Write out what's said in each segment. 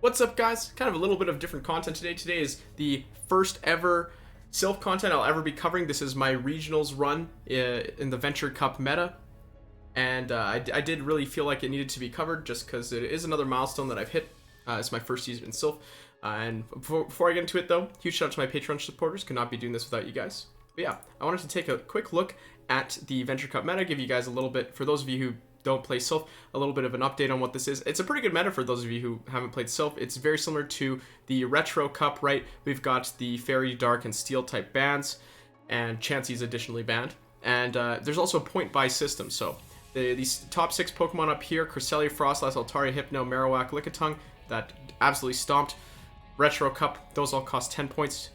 What's up, guys? Kind of a little bit of different content today. Today is the first ever Silph content I'll ever be covering. This is my regionals run in the Venture Cup meta. And I did really feel like it needed to be covered just because it is another milestone that I've hit. It's my first season in Silph. And before I get into it, though, huge shout out to my Patreon supporters. Could not be doing this without you guys. But yeah, I wanted to take a quick look at the Venture Cup meta, give you guys a little bit, for those of you who don't play Silph, a little bit of an update on what this is. It's a pretty good meta for those of you who haven't played Silph. It's very similar to the Retro Cup, right? We've got the Fairy, Dark, and Steel type bans, and Chansey's additionally banned. And there's also a point buy system, so these top 6 Pokemon up here, Cresselia, Frostlass, Altaria, Hypno, Marowak, Lickitung, that absolutely stomped. Retro Cup, those all cost 10 points.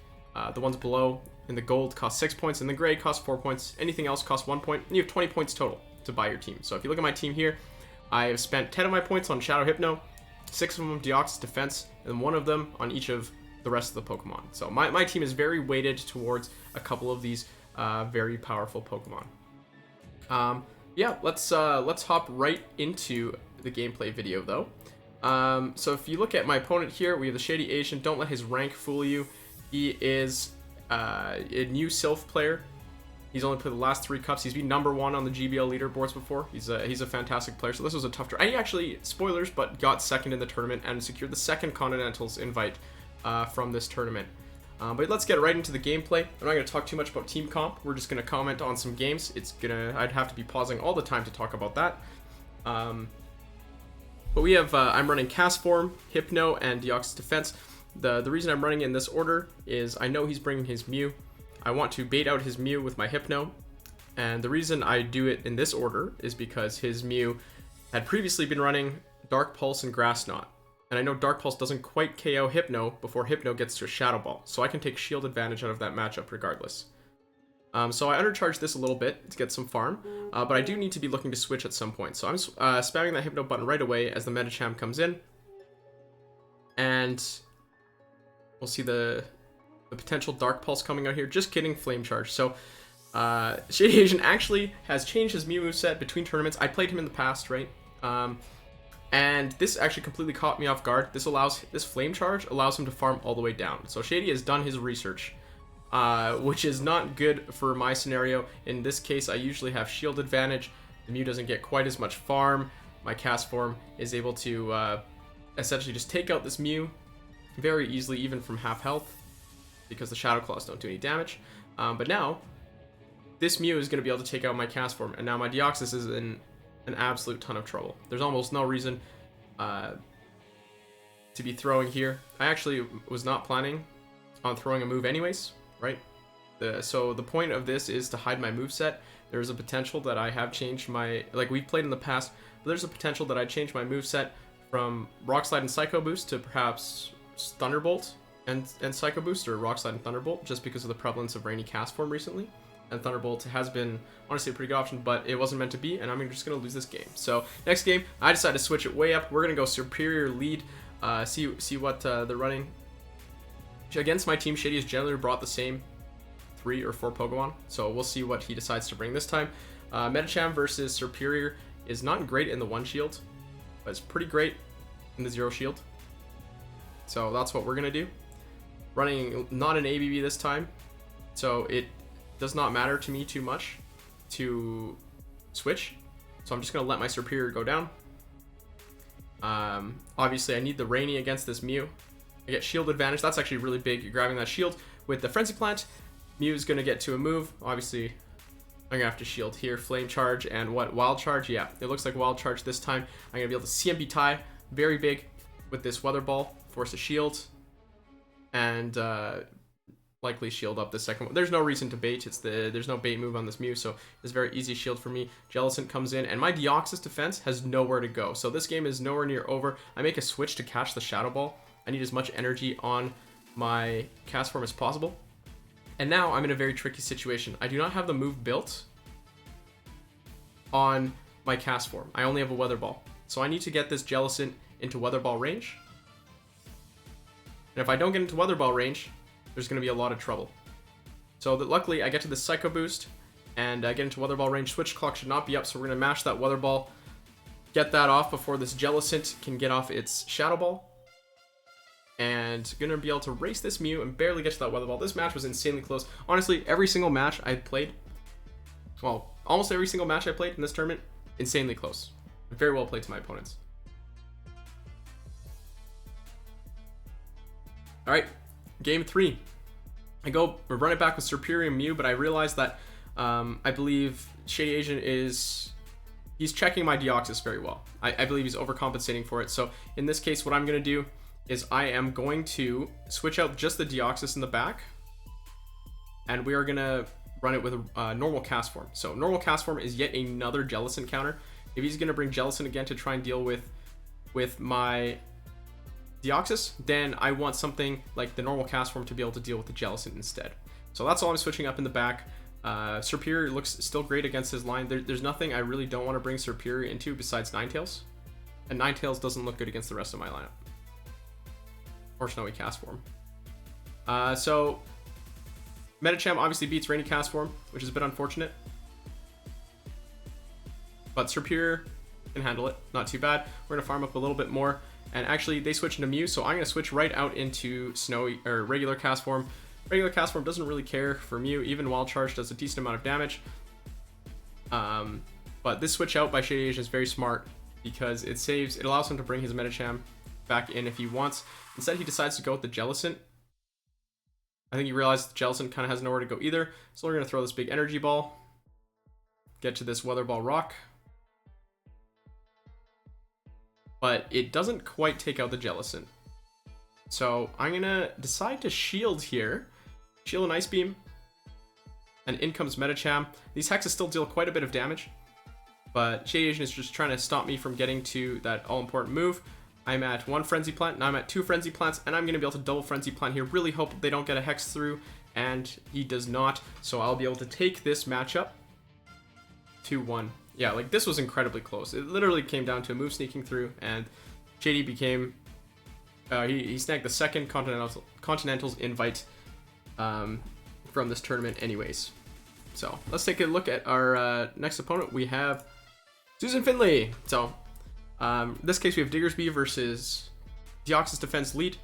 The ones below in the gold cost 6 points, and the gray cost 4 points. Anything else costs 1 point, and you have 20 points total to buy your team. So if you look at my team here, I have spent 10 of my points on Shadow Hypno, 6 of them Deoxys Defense, and 1 of them on each of the rest of the Pokemon. So my team is very weighted towards a couple of these very powerful Pokemon. Yeah, let's hop right into the gameplay video though. So if you look at my opponent here, we have the TheShadyAsian. Don't let his rank fool you. He is a new Silph player. He's only played the last 3 cups. He's been number 1 on the GBL leaderboards before. He's a fantastic player. So this was a tough draw. And he actually, spoilers, but got second in the tournament and secured the second Continentals invite from this tournament. But let's get right into the gameplay. I'm not going to talk too much about team comp. We're just going to comment on some games. I'd have to be pausing all the time to talk about that. But we have, I'm running Castform, Hypno, and Deoxys Defense. The reason I'm running in this order is I know he's bringing his Mew. I want to bait out his Mew with my Hypno, and the reason I do it in this order is because his Mew had previously been running Dark Pulse and Grass Knot, and I know Dark Pulse doesn't quite KO Hypno before Hypno gets to a Shadow Ball, so I can take shield advantage out of that matchup regardless. So I undercharge this a little bit to get some farm, but I do need to be looking to switch at some point, so I'm spamming that Hypno button right away as the Medicham comes in, and we'll see the potential Dark Pulse coming out here. Just kidding, Flame Charge. So, TheShadyAsian actually has changed his Mew moveset between tournaments. I played him in the past, right? And this actually completely caught me off guard. This Flame Charge allows him to farm all the way down. So Shady has done his research, which is not good for my scenario. In this case, I usually have shield advantage. The Mew doesn't get quite as much farm. My Castform is able to essentially just take out this Mew very easily, even from half health, because the Shadow Claws don't do any damage. But now, this Mew is going to be able to take out my Castform, and now my Deoxys is in an absolute ton of trouble. There's almost no reason to be throwing here. I actually was not planning on throwing a move anyways, right? So the point of this is to hide my moveset. There's a potential that I have changed my... Like, we've played in the past, but there's a potential that I change my moveset from Rock Slide and Psycho Boost to perhaps Thunderbolt and Psycho Boost, or Rock Slide and Thunderbolt, just because of the prevalence of Rainy Castform recently. And Thunderbolt has been, honestly, a pretty good option, but it wasn't meant to be, and I'm just going to lose this game. So, next game, I decided to switch it way up. We're going to go Serperior lead, see what they're running. Against my team, Shady has generally brought the same 3 or 4 Pokemon, so we'll see what he decides to bring this time. Medicham versus Serperior is not great in the 1 shield, but it's pretty great in the 0 shield. So that's what we're going to do. Running not an ABB this time, so it does not matter to me too much to switch. So I'm just going to let my Serperior go down. Obviously, I need the Rainy against this Mew. I get shield advantage. That's actually really big. You're grabbing that shield. With the Frenzy Plant, Mew is going to get to a move. Obviously, I'm going to have to shield here. Flame Charge and what? Wild Charge? Yeah, it looks like Wild Charge this time. I'm going to be able to CMB tie. Very big with this Weather Ball. Force a shield. And likely shield up the second one. There's no reason to bait. There's no bait move on this Mew, so it's very easy shield for me. Jellicent comes in, and my Deoxys Defense has nowhere to go. So this game is nowhere near over. I make a switch to catch the Shadow Ball. I need as much energy on my Castform as possible. And now I'm in a very tricky situation. I do not have the move built on my Castform. I only have a Weather Ball. So I need to get this Jellicent into Weather Ball range. And if I don't get into Weather Ball range, there's going to be a lot of trouble. So luckily, I get to the Psycho Boost, and I get into Weather Ball range. Switch clock should not be up, so we're going to mash that Weather Ball, get that off before this Jellicent can get off its Shadow Ball. and gonna be able to race this Mew and barely get to that Weather Ball. This match was insanely close. Honestly, every single match I played, well, almost every single match I played in this tournament, insanely close. Very well played to my opponents. All right, game 3. We're running back with Serperior Mew, but I realized that I believe ShadyAsian he's checking my Deoxys very well. I believe he's overcompensating for it. So in this case, what I'm going to do is I am going to switch out just the Deoxys in the back, and we are going to run it with a normal Castform. So normal Castform is yet another Jellicent counter. If he's going to bring Jellicent again to try and deal with my Deoxys, then I want something like the normal Castform to be able to deal with the Jellicent instead. So that's all I'm switching up in the back. Serperior looks still great against his line. There's nothing I really don't want to bring Serperior into besides Ninetales. And Ninetales doesn't look good against the rest of my lineup. Or Snowy Castform. So Medicham obviously beats Rainy Castform, which is a bit unfortunate. But Serperior can handle it. Not too bad. We're going to farm up a little bit more. And actually, they switch into Mew, so I'm going to switch right out into Snowy or regular Castform. Regular Castform doesn't really care for Mew. Even Wild Charge does a decent amount of damage. But this switch out by ShadyAsian is very smart because it allows him to bring his Medicham back in if he wants. Instead, he decides to go with the Jellicent. I think he realized the Jellicent kind of has nowhere to go either. So we're going to throw this big energy ball. Get to this Weather Ball Rock. But it doesn't quite take out the Jellicent. So I'm going to decide to shield here. Shield an Ice Beam. And in comes Medicham. These hexes still deal quite a bit of damage. But ShadyAsian is just trying to stop me from getting to that all-important move. I'm at 1 Frenzy Plant, now I'm at 2 Frenzy Plants, and I'm going to be able to double Frenzy Plant here. Really hope they don't get a Hex through, and he does not. So I'll be able to take this matchup 2-1. Yeah, like this was incredibly close. It literally came down to a move sneaking through, and Shady became... he snagged the second Continentals invite from this tournament anyways. So let's take a look at our next opponent. We have SusanFindlay. So in this case we have Diggersby versus Deoxys Defense Lead.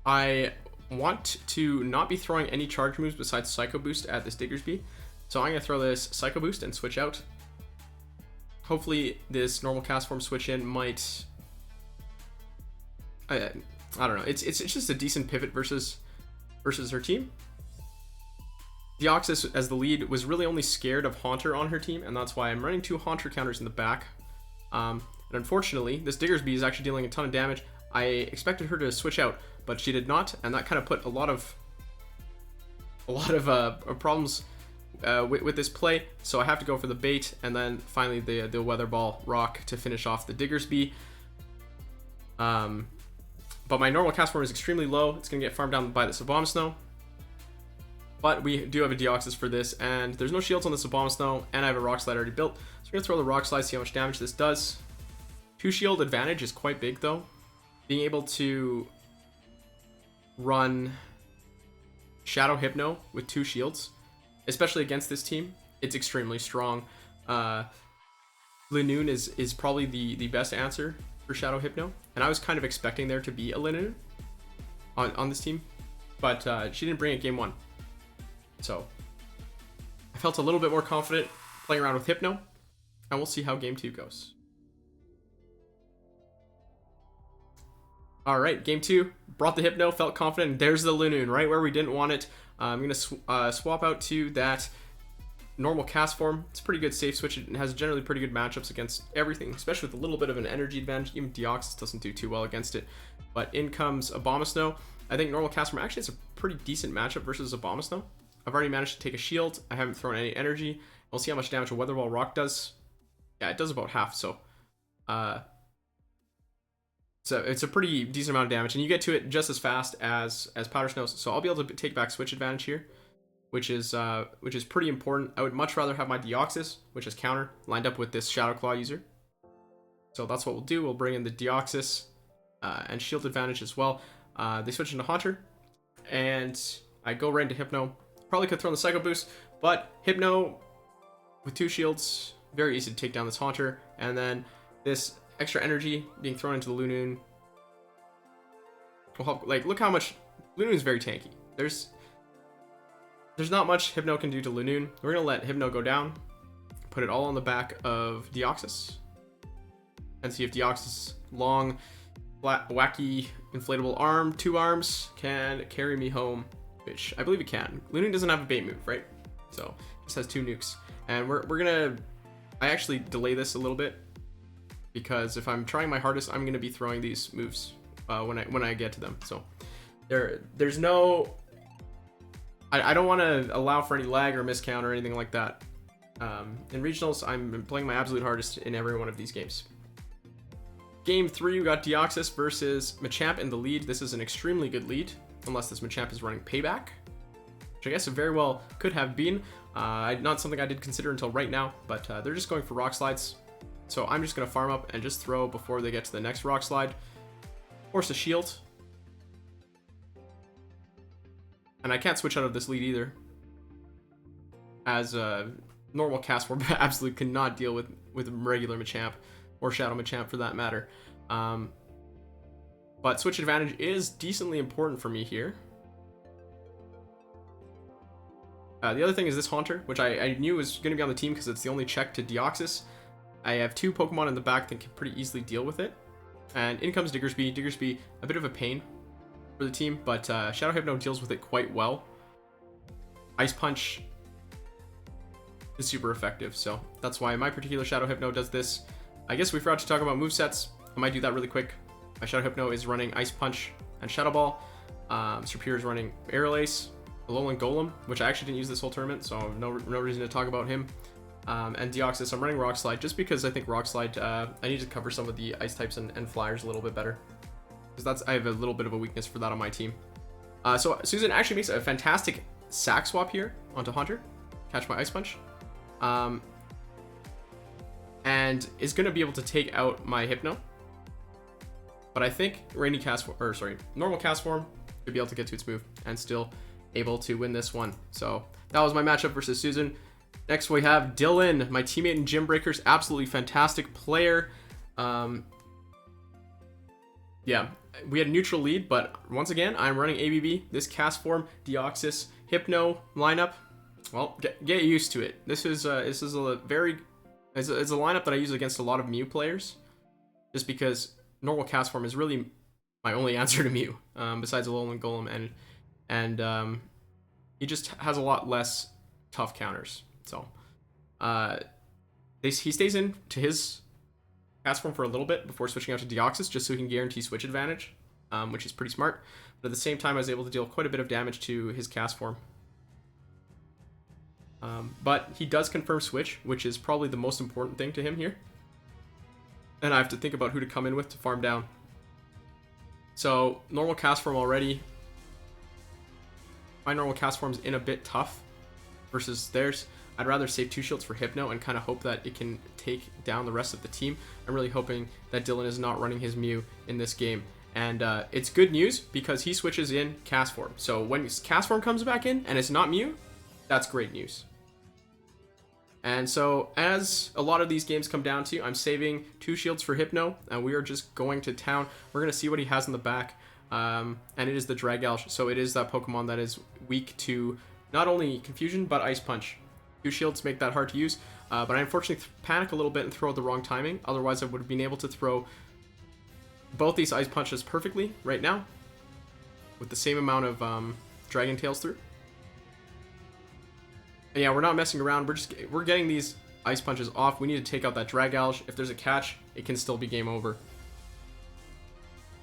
I want to not be throwing any charge moves besides Psycho Boost at this Diggersby. So I'm going to throw this Psycho Boost and switch out. Hopefully this normal Castform switch in might... I don't know. It's just a decent pivot versus her team. Deoxys, as the lead, was really only scared of Haunter on her team, and that's why I'm running 2 Haunter counters in the back. And unfortunately, this Diggersby is actually dealing a ton of damage. I expected her to switch out, but she did not, and that kind of put a lot of problems with this play. So I have to go for the bait, and then finally the Weather Ball Rock to finish off the Diggersby. But my normal Castform is extremely low. It's going to get farmed down by the Abomasnow. But we do have a Deoxys for this, and there's no shields on this Abomasnow, and I have a Rock Slide already built. So we're going to throw the Rock Slide, see how much damage this does. 2 shield advantage is quite big, though. Being able to run Shadow Hypno with 2 shields, especially against this team, it's extremely strong. Linoon is probably the best answer for Shadow Hypno, and I was kind of expecting there to be a Linoon on this team, but she didn't bring it game 1. So I felt a little bit more confident playing around with Hypno, and we'll see how game 2 goes. Alright, game 2, brought the Hypno, felt confident, and there's the Linoon, right where we didn't want it. I'm going to swap out to that normal Castform. It's a pretty good safe switch. It has generally pretty good matchups against everything, especially with a little bit of an energy advantage. Even Deoxys doesn't do too well against it. But in comes Abomasnow. I think normal Castform actually is a pretty decent matchup versus Abomasnow. I've already managed to take a shield. I haven't thrown any energy. We'll see how much damage a Weather Ball Rock does. Yeah, it does about half, so it's a pretty decent amount of damage, and you get to it just as fast as Powder Snow. So I'll be able to take back switch advantage here, which is pretty important. I would much rather have my Deoxys, which is counter, lined up with this Shadow Claw user. So that's what we'll do. We'll bring in the Deoxys and shield advantage as well. They switch into Haunter, and I go right into Hypno. Probably could throw in the Psycho Boost, but Hypno with 2 shields, very easy to take down this Haunter, and then this extra energy being thrown into the Linoon will help. Like, look how much Lunoon is very tanky. There's not much Hypno can do to Lunoon. We're gonna let Hypno go down, put it all on the back of Deoxys, and see if Deoxys' long, flat, wacky, inflatable arm, 2 arms, can carry me home, which I believe it can. Lunoon doesn't have a bait move, right? So just has 2 nukes, and we're gonna. I actually delay this a little bit because if I'm trying my hardest, I'm gonna be throwing these moves when I get to them. So there's no. I don't want to allow for any lag or miscount or anything like that. In regionals, I'm playing my absolute hardest in every one of these games. Game 3, we got Deoxys versus Machamp in the lead. This is an extremely good lead, unless this Machamp is running Payback, which I guess it very well could have been. Not something I did consider until right now, but they're just going for Rock Slides. So I'm just going to farm up and just throw before they get to the next Rock Slide. Force a Shield. And I can't switch out of this lead either, as normal Castform absolutely cannot deal with regular Machamp, or Shadow Machamp for that matter. But switch advantage is decently important for me here. The other thing is this Haunter, which I knew was going to be on the team because it's the only check to Deoxys. I have 2 Pokemon in the back that can pretty easily deal with it. And in comes Diggersby. Diggersby, a bit of a pain for the team, but Shadow Hypno deals with it quite well. Ice Punch is super effective, so that's why my particular Shadow Hypno does this. I guess we forgot to talk about movesets. I might do that really quick. My Shadow Hypno is running Ice Punch and Shadow Ball. Serperior is running Aerial Ace. Alolan Golem, which I actually didn't use this whole tournament, so no reason to talk about him. And Deoxys, I'm running Rock Slide just because I think Rock Slide, I need to cover some of the ice types and flyers a little bit better. Because I have a little bit of a weakness for that on my team. So Susan actually makes a fantastic sack swap here onto Haunter. Catch my Ice Punch. And is going to be able to take out my Hypno. But I think normal Castform could be able to get to its move and still able to win this one. So that was my matchup versus Susan. Next we have Dylan, my teammate in Gym Breakers, absolutely fantastic player. Yeah, we had a neutral lead, but once again, I'm running ABB. This Castform, Deoxys, Hypno lineup, well, get used to it. This is a lineup that I use against a lot of Mew players, just because normal Castform is really my only answer to Mew, besides Alolan Golem, and he just has a lot less tough counters. So he stays in to his Castform for a little bit before switching out to Deoxys, just so he can guarantee switch advantage, which is pretty smart. But at the same time, I was able to deal quite a bit of damage to his Castform. But he does confirm switch, which is probably the most important thing to him here. And I have to think about who to come in with to farm down. So normal Castform already. My normal Castform's in a bit tough versus theirs. I'd rather save 2 shields for Hypno and kind of hope that it can take down the rest of the team. I'm really hoping that Dylan is not running his Mew in this game. And it's good news because he switches in Castform. So when Castform comes back in and it's not Mew, that's great news. And so as a lot of these games come down to, I'm saving 2 shields for Hypno, and we are just going to town. We're going to see what he has in the back. And it is the Dragalge, so it is that Pokemon that is weak to not only Confusion, but Ice Punch. 2 shields make that hard to use, but I unfortunately panic a little bit and throw at the wrong timing. Otherwise, I would have been able to throw both these Ice Punches perfectly right now, with the same amount of Dragon Tails through. And yeah, we're not messing around. We're getting these Ice Punches off. We need to take out that Dragalge. If there's a catch, it can still be game over.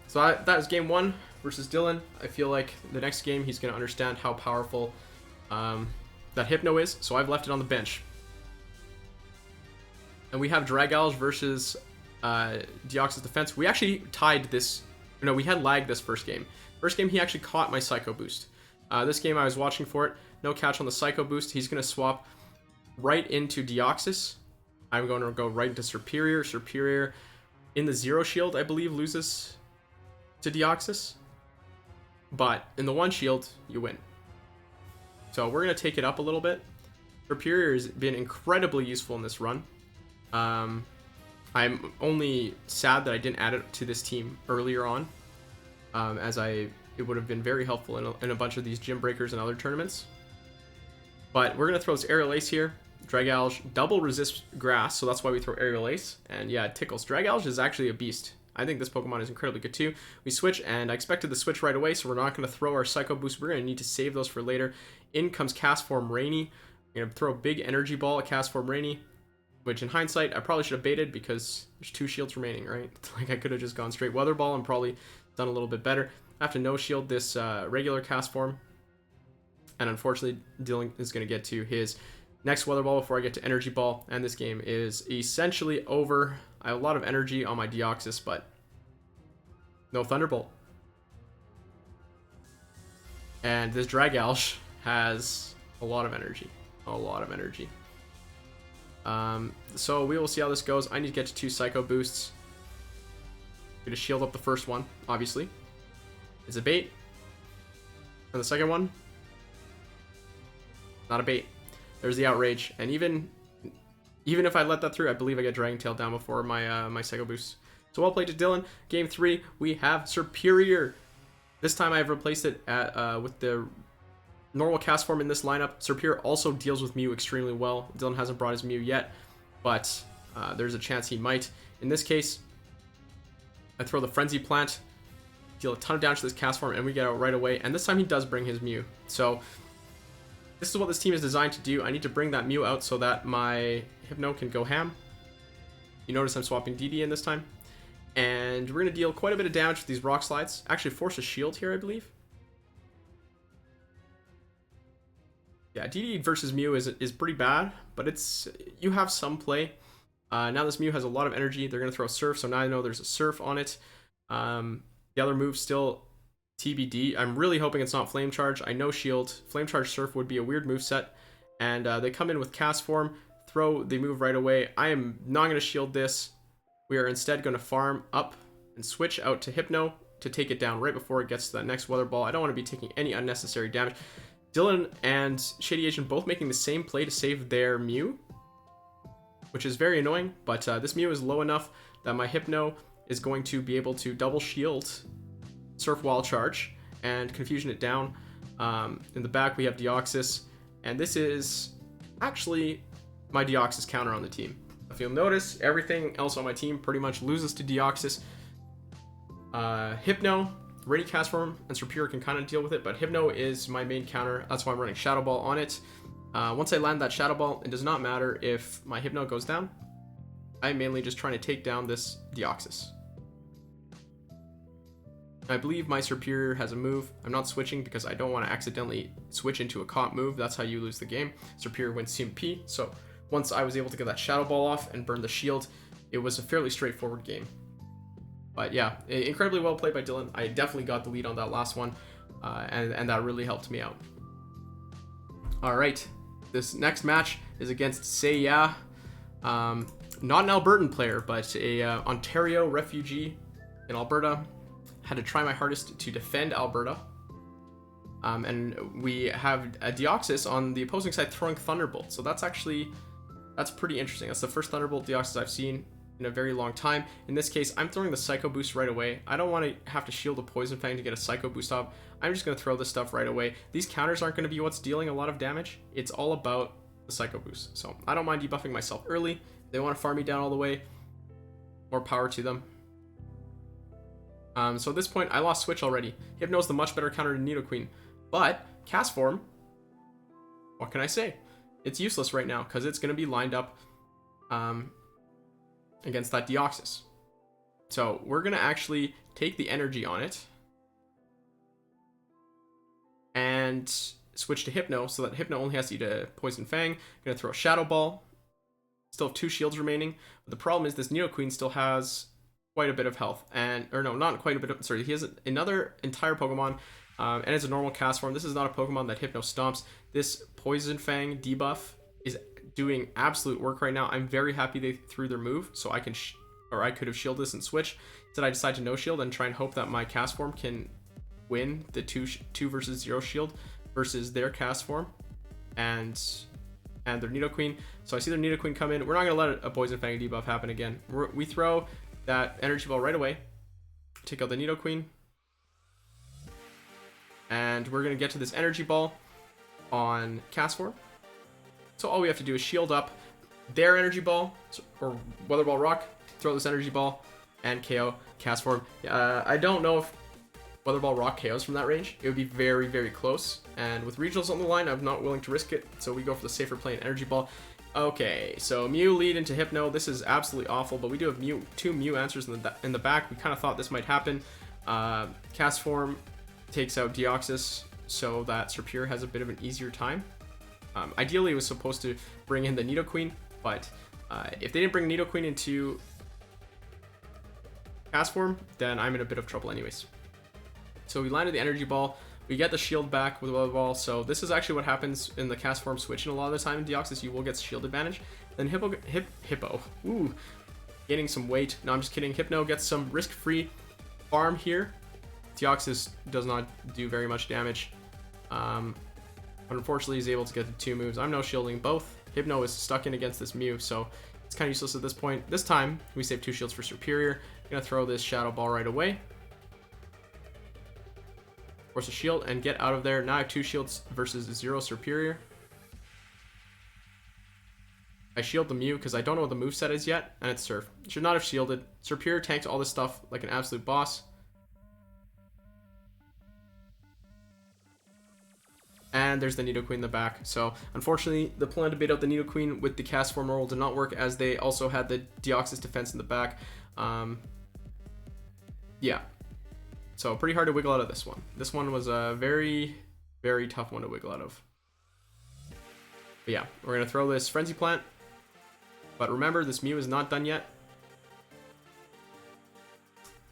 So that is game 1 versus Dylan. I feel like the next game he's going to understand how powerful that Hypno is. So I've left it on the bench. And we have Dragalge versus Deoxys Defense. We actually tied this. No, we had lag this first game. First game he actually caught my Psycho Boost. This game I was watching for it. No catch on the Psycho Boost. He's going to swap right into Deoxys. I'm going to go right into Serperior. Serperior in the 0 shield, I believe, loses to Deoxys. But in the 1 shield, you win. So we're going to take it up a little bit. Serperior has been incredibly useful in this run. I'm only sad that I didn't add it to this team earlier on. as it would have been very helpful in a bunch of these gym breakers and other tournaments. But we're going to throw this Aerial Ace here. Dragalge double resist grass, so that's why we throw Aerial Ace. And yeah, it tickles. Dragalge is actually a beast. I think this Pokemon is incredibly good too. We switch, and I expected the switch right away, so we're not going to throw our Psycho Boost. We're going to need to save those for later. In comes Castform Rainy. We're going to throw a big Energy Ball at Castform Rainy, which in hindsight, I probably should have baited because there's 2 shields remaining, right? Like, I could have just gone straight Weather Ball and probably done a little bit better. I have to no-shield this regular Castform, and unfortunately, Dylan is going to get to his next Weather Ball before I get to Energy Ball, and this game is essentially over. I have a lot of energy on my Deoxys, but no Thunderbolt. And this Dragalge has a lot of energy. A lot of energy. So we will see how this goes. I need to get to 2 Psycho Boosts. I'm going to shield up the first one, obviously. It's a bait. And the second one, not a bait. There's the Outrage. And even if I let that through, I believe I get Dragon Tail down before my my Psycho Boost. So well played to Dylan. Game 3, we have Serperior. This time I've replaced it with the normal Castform in this lineup. Serperior also deals with Mew extremely well. Dylan hasn't brought his Mew yet, but there's a chance he might. In this case, I throw the Frenzy Plant, deal a ton of damage to this Castform, and we get out right away. And this time he does bring his Mew. So this is what this team is designed to do. I need to bring that Mew out so that my Hypno can go ham. You notice I'm swapping DD in this time. And we're going to deal quite a bit of damage with these Rock Slides. Actually force a shield here, I believe. Yeah, DD versus Mew is pretty bad, but you have some play. Now this Mew has a lot of energy. They're going to throw Surf, so now I know there's a Surf on it. The other move's still TBD. I'm really hoping it's not Flame Charge. I know Shield. Flame Charge Surf would be a weird moveset. And they come in with Castform, throw the move right away. I am not going to shield this. We are instead going to farm up and switch out to Hypno to take it down right before it gets to that next Weather Ball. I don't want to be taking any unnecessary damage. Dylan and ShadyAsian both making the same play to save their Mew, which is very annoying, but this Mew is low enough that my Hypno is going to be able to double shield Surf Wild Charge and Confusion it down. In the back we have Deoxys, and this is actually my Deoxys counter on the team. If you'll notice, everything else on my team pretty much loses to Deoxys. Hypno, Rainy Castform, and Serperior can kind of deal with it, but Hypno is my main counter. That's why I'm running Shadow Ball on it. Once I land that Shadow Ball, it does not matter if my Hypno goes down. I'm mainly just trying to take down this Deoxys. I believe my Serperior has a move. I'm not switching because I don't want to accidentally switch into a comp move. That's how you lose the game. Serperior wins CMP, so once I was able to get that Shadow Ball off and burn the shield, it was a fairly straightforward game. But yeah, incredibly well played by Dylan. I definitely got the lead on that last one, and that really helped me out. Alright, this next match is against Say Yeah. Not an Albertan player, but a Ontario refugee in Alberta. Had to try my hardest to defend Alberta. And we have a Deoxys on the opposing side throwing Thunderbolt. So that's pretty interesting. That's the first Thunderbolt Deoxys I've seen in a very long time. In this case, I'm throwing the Psycho Boost right away. I don't want to have to shield a Poison Fang to get a Psycho Boost off. I'm just going to throw this stuff right away. These counters aren't going to be what's dealing a lot of damage. It's all about the Psycho Boost. So I don't mind debuffing myself early. If they want to farm me down all the way, more power to them. So at this point, I lost Switch already. Hypno's the much better counter to Nidoqueen. But Castform, what can I say? It's useless right now because it's going to be lined up against that Deoxys. So we're going to actually take the energy on it and switch to Hypno so that Hypno only has to eat a Poison Fang. I'm going to throw a Shadow Ball. Still have 2 shields remaining. But the problem is this Nidoqueen still has quite a bit of health. Not quite a bit of, sorry, he has another entire Pokemon. And it's a normal Castform. This is not a Pokemon that Hypno stomps. This Poison Fang debuff is doing absolute work right now. I'm very happy they threw their move, so I could have shielded this and switch. Instead, I decided to no shield and try and hope that my Castform can win the 2 versus 0 shield versus their Castform and their Nidoqueen. So I see their Nidoqueen come in. We're not going to let a Poison Fang debuff happen again. We throw that Energy Ball right away. Take out the Nidoqueen. And we're going to get to this energy ball on Castform. So all we have to do is shield up their energy ball, or Weather Ball Rock, throw this energy ball, and KO Castform. I don't know if Weather Ball Rock KOs from that range. It would be very, very close. And with regionals on the line, I'm not willing to risk it. So we go for the safer play and energy ball. Okay, so Mew lead into Hypno. This is absolutely awful, but we do have two Mew answers in the back. We kind of thought this might happen. Castform takes out Deoxys so that Serperior has a bit of an easier time. Ideally, it was supposed to bring in the Nidoqueen, but if they didn't bring Nidoqueen into Castform, then I'm in a bit of trouble anyways. So we landed the energy ball. We get the shield back with Weather Ball. So this is actually what happens in the Castform switch, and a lot of the time in Deoxys you will get shield advantage. Then Hippo. Ooh, gaining some weight. No, I'm just kidding. Hypno gets some risk-free farm here. Deoxys does not do very much damage. Unfortunately, he's able to get the 2 moves. I'm no shielding both. Hypno is stuck in against this Mew, so it's kind of useless at this point. This time, we save 2 shields for Serperior. I'm going to throw this Shadow Ball right away. Force a shield and get out of there. Now I have 2 shields versus 0 Serperior. I shield the Mew because I don't know what the moveset is yet, and it's Surf. Should not have shielded. Serperior tanks all this stuff like an absolute boss. And there's the Nidoqueen in the back. So, unfortunately, the plan to bait out the Nidoqueen with the Castform roll did not work, as they also had the Deoxys Defense in the back. Yeah. So, pretty hard to wiggle out of this one. This one was a very, very tough one to wiggle out of. But yeah, we're going to throw this Frenzy Plant. But remember, this Mew is not done yet.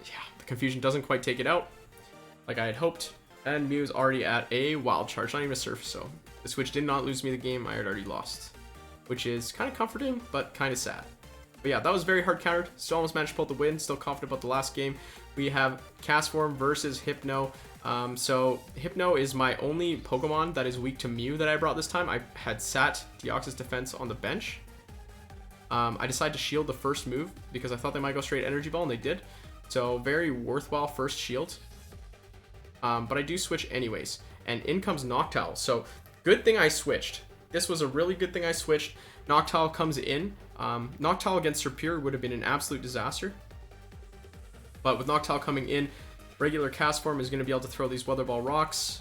Yeah, the confusion doesn't quite take it out like I had hoped. And Mew's already at a Wild Charge, not even a Surf, so the switch did not lose me the game. I had already lost, which is kind of comforting, but kind of sad. But yeah, that was very hard countered. Still almost managed to pull the win. Still confident about the last game. We have Castform versus Hypno. So Hypno is my only Pokemon that is weak to Mew that I brought this time. I had sat Deoxys Defense on the bench. I decided to shield the first move because I thought they might go straight Energy Ball, and they did. So very worthwhile first shield. But I do switch anyways. And in comes Noctowl. So good thing I switched. This was a really good thing I switched. Noctowl comes in. Noctowl against Serperior would have been an absolute disaster. But with Noctowl coming in, regular Castform is going to be able to throw these Weather Ball Rocks.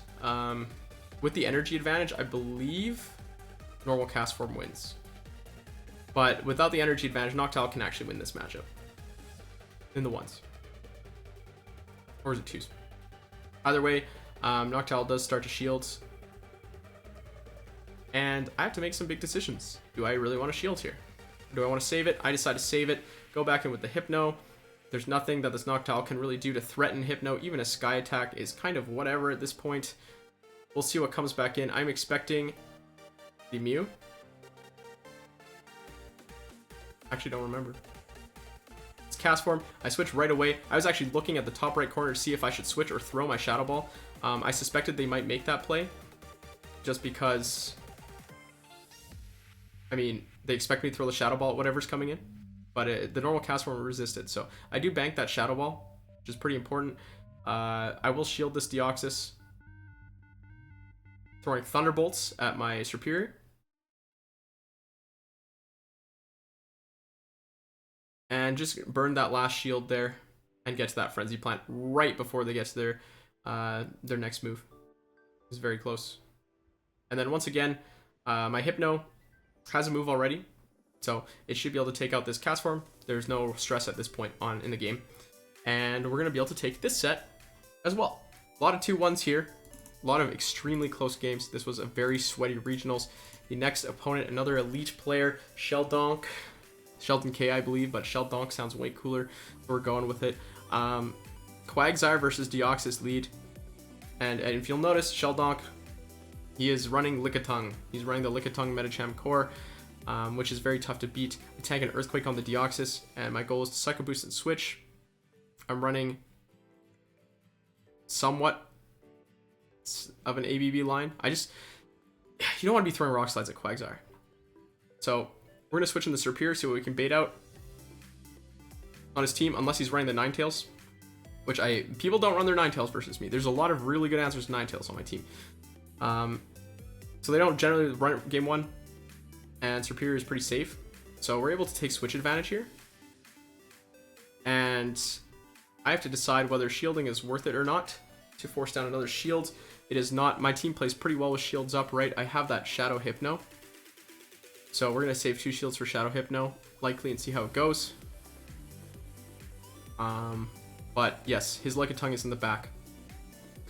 With the energy advantage, I believe normal Castform wins. But without the energy advantage, Noctowl can actually win this matchup. In the ones. Or is it twos? Either way, Noctowl does start to shield. And I have to make some big decisions. Do I really want to shield here? Or do I want to save it? I decide to save it. Go back in with the Hypno. There's nothing that this Noctowl can really do to threaten Hypno. Even a Sky Attack is kind of whatever at this point. We'll see what comes back in. I'm expecting the Mew. Actually, don't remember. Castform. I switched right away. I was actually looking at the top right corner to see if I should switch or throw my Shadow Ball. I suspected they might make that play just because, I mean, they expect me to throw the Shadow Ball at whatever's coming in, but the normal Castform resisted. So I do bank that Shadow Ball, which is pretty important. I will shield this Deoxys, throwing Thunderbolts at my Serperior. And just burn that last shield there and get to that Frenzy Plant right before they get to their next move. It's very close. And then once again, my Hypno has a move already, so it should be able to take out this Castform. There's no stress at this point on in the game. And we're going to be able to take this set as well. A lot of 2-1s here. A lot of extremely close games. This was a very sweaty regionals. The next opponent, another elite player, Sheldonk. Sheldon K, I believe, but Sheldonk sounds way cooler. We're going with it. Quagsire versus Deoxys lead. And if you'll notice, Sheldonk, he is running Lickitung. He's running the Lickitung Medicham core, which is very tough to beat. I tank an Earthquake on the Deoxys, and my goal is to Psycho Boost and switch. I'm running somewhat of an ABB line. You don't want to be throwing Rock Slides at Quagsire. So we're going to switch in the Serperior, see what we can bait out on his team, unless he's running the Ninetales. which people don't run their Ninetales versus me. There's a lot of really good answers to Ninetales on my team. So they don't generally run game 1, and Serperior is pretty safe. So we're able to take switch advantage here. And I have to decide whether shielding is worth it or not to force down another shield. It is not. My team plays pretty well with shields up, right? I have that Shadow Hypno. So we're going to save 2 shields for Shadow Hypno, likely, and see how it goes. But yes, his Lickitung is in the back.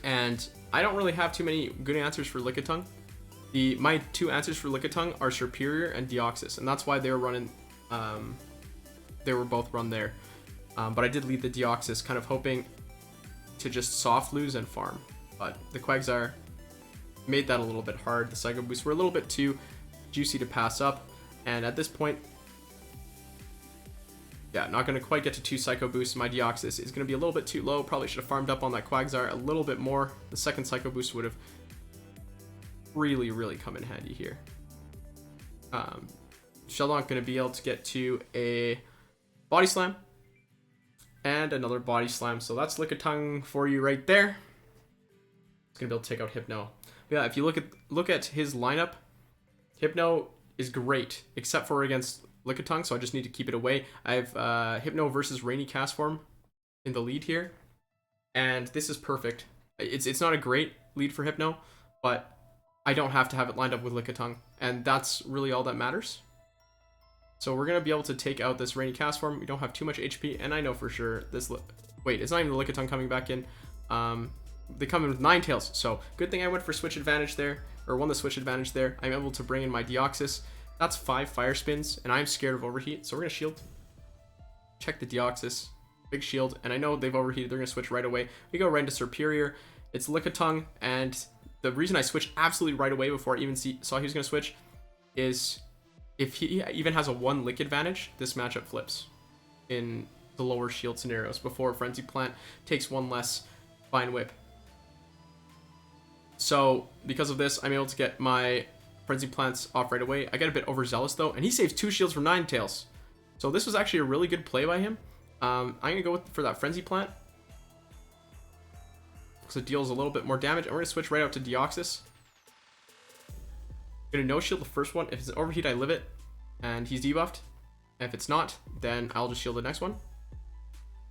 And I don't really have too many good answers for Lickitung. My 2 answers for Lickitung are Serperior and Deoxys, and that's why they were running. They were both run there. But I did lead the Deoxys, kind of hoping to just soft lose and farm. But the Quagsire made that a little bit hard. The Psycho Boosts were a little bit too juicy to pass up. And at this point, yeah, not going to quite get to 2 Psycho Boosts. My Deoxys is going to be a little bit too low. Probably should have farmed up on that Quagsire a little bit more. The second Psycho Boost would have really, really come in handy here. Sheldon going to be able to get to a Body Slam. And another Body Slam. So that's Lickitung for you right there. It's going to be able to take out Hypno. But yeah, if you look at his lineup, Hypno is great, except for against Lickitung, so I just need to keep it away. I have Hypno versus Rainy Castform in the lead here. And this is perfect. It's not a great lead for Hypno, but I don't have to have it lined up with Lickitung. And that's really all that matters. So we're going to be able to take out this Rainy Castform. We don't have too much HP, and I know for sure this... Wait, it's not even the Lickitung coming back in. They come in with Ninetales, so good thing I went for switch advantage there, or won the switch advantage there. I'm able to bring in my Deoxys. That's 5 Fire Spins, and I'm scared of Overheat, so we're going to shield. Check the Deoxys. Big shield, and I know they've overheated. They're going to switch right away. We go right into Serperior. It's Lickitung, and the reason I switched absolutely right away before I even saw he was going to switch is... if he even has a 1 lick advantage, this matchup flips in the lower shield scenarios before Frenzy Plant takes 1 less Vine Whip. So because of this, I'm able to get my Frenzy Plants off right away. I get a bit overzealous though, and he saves 2 shields from Ninetales. So this was actually a really good play by him. I'm going to go for that Frenzy Plant, because it deals a little bit more damage. And we're going to switch right out to Deoxys. Gonna no shield the first one. If it's an overheat, I live it, and he's debuffed. And if it's not, then I'll just shield the next one.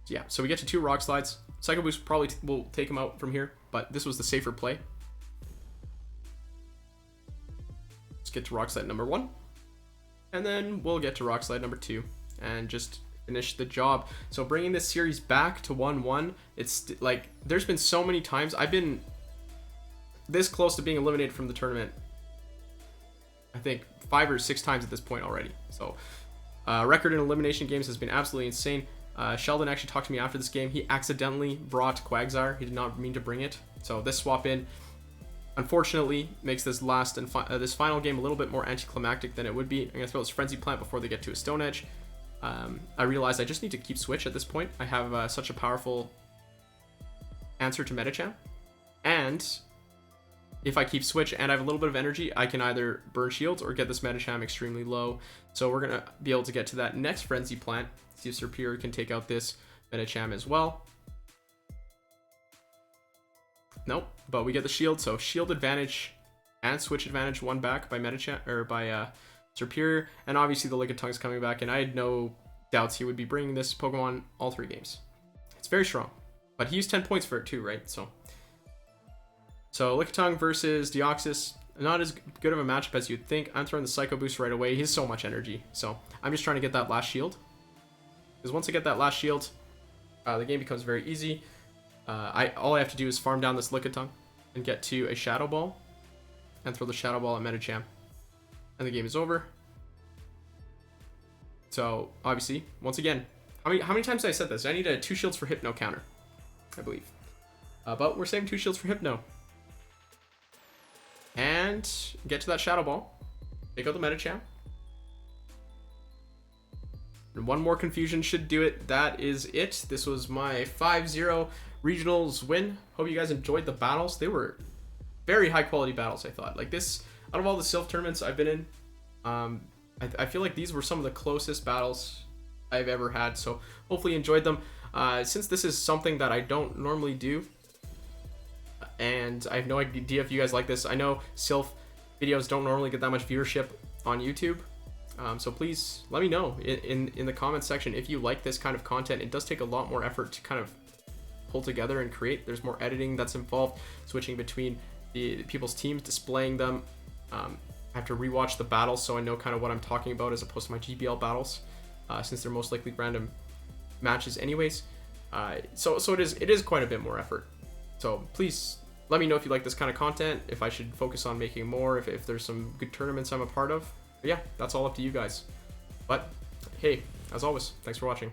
So yeah, so we get to 2 Rock Slides. Psycho Boost probably will take him out from here, but this was the safer play. Let's get to Rock Slide number 1, and then we'll get to Rock Slide number 2, and just finish the job. So bringing this series back to 1-1, it's like there's been so many times I've been this close to being eliminated from the tournament. I think 5 or 6 times at this point already. So record in elimination games has been absolutely insane. Sheldon actually talked to me after this game. He accidentally brought Quagsire. He did not mean to bring it. So this swap in, unfortunately, makes this last and this final game a little bit more anticlimactic than it would be. I'm going to throw this Frenzy Plant before they get to a Stone Edge. I realized I just need to keep Switch at this point. I have such a powerful answer to Medicham. And... if I keep Switch and I have a little bit of energy, I can either burn shields or get this Medicham extremely low. So we're going to be able to get to that next Frenzy Plant. See if Serperior can take out this Medicham as well. Nope, but we get the shield. So shield advantage and switch advantage won back by Medicham, or by Serperior. And obviously the Lickitung is coming back, and I had no doubts he would be bringing this Pokemon all 3 games. It's very strong. But he used 10 points for it too, right? So Lickitung versus Deoxys, not as good of a matchup as you'd think. I'm throwing the Psycho Boost right away. He has so much energy. So I'm just trying to get that last shield. Because once I get that last shield, the game becomes very easy. All I have to do is farm down this Lickitung and get to a Shadow Ball. And throw the Shadow Ball at Medicham. And the game is over. So, obviously, once again, how many times did I said this? I need a 2 shields for Hypno counter, I believe. But we're saving 2 shields for Hypno. And get to that Shadow Ball. Take out the Medicham. And 1 more confusion should do it. That is it. This was my 5-0 regionals win. Hope you guys enjoyed the battles. They were very high quality battles, I thought. Like this, out of all the Silph tournaments I've been in, I feel like these were some of the closest battles I've ever had. So hopefully you enjoyed them. Since this is something that I don't normally do, and I have no idea if you guys like this. I know Silph videos don't normally get that much viewership on YouTube, so please let me know in the comments section if you like this kind of content. It does take a lot more effort to kind of pull together and create. There's more editing that's involved, switching between the people's teams, displaying them. I have to rewatch the battles so I know kind of what I'm talking about as opposed to my GBL battles, since they're most likely random matches anyways. So it is quite a bit more effort. So please let me know if you like this kind of content, if I should focus on making more, if there's some good tournaments I'm a part of. But yeah, that's all up to you guys. But hey, as always, thanks for watching.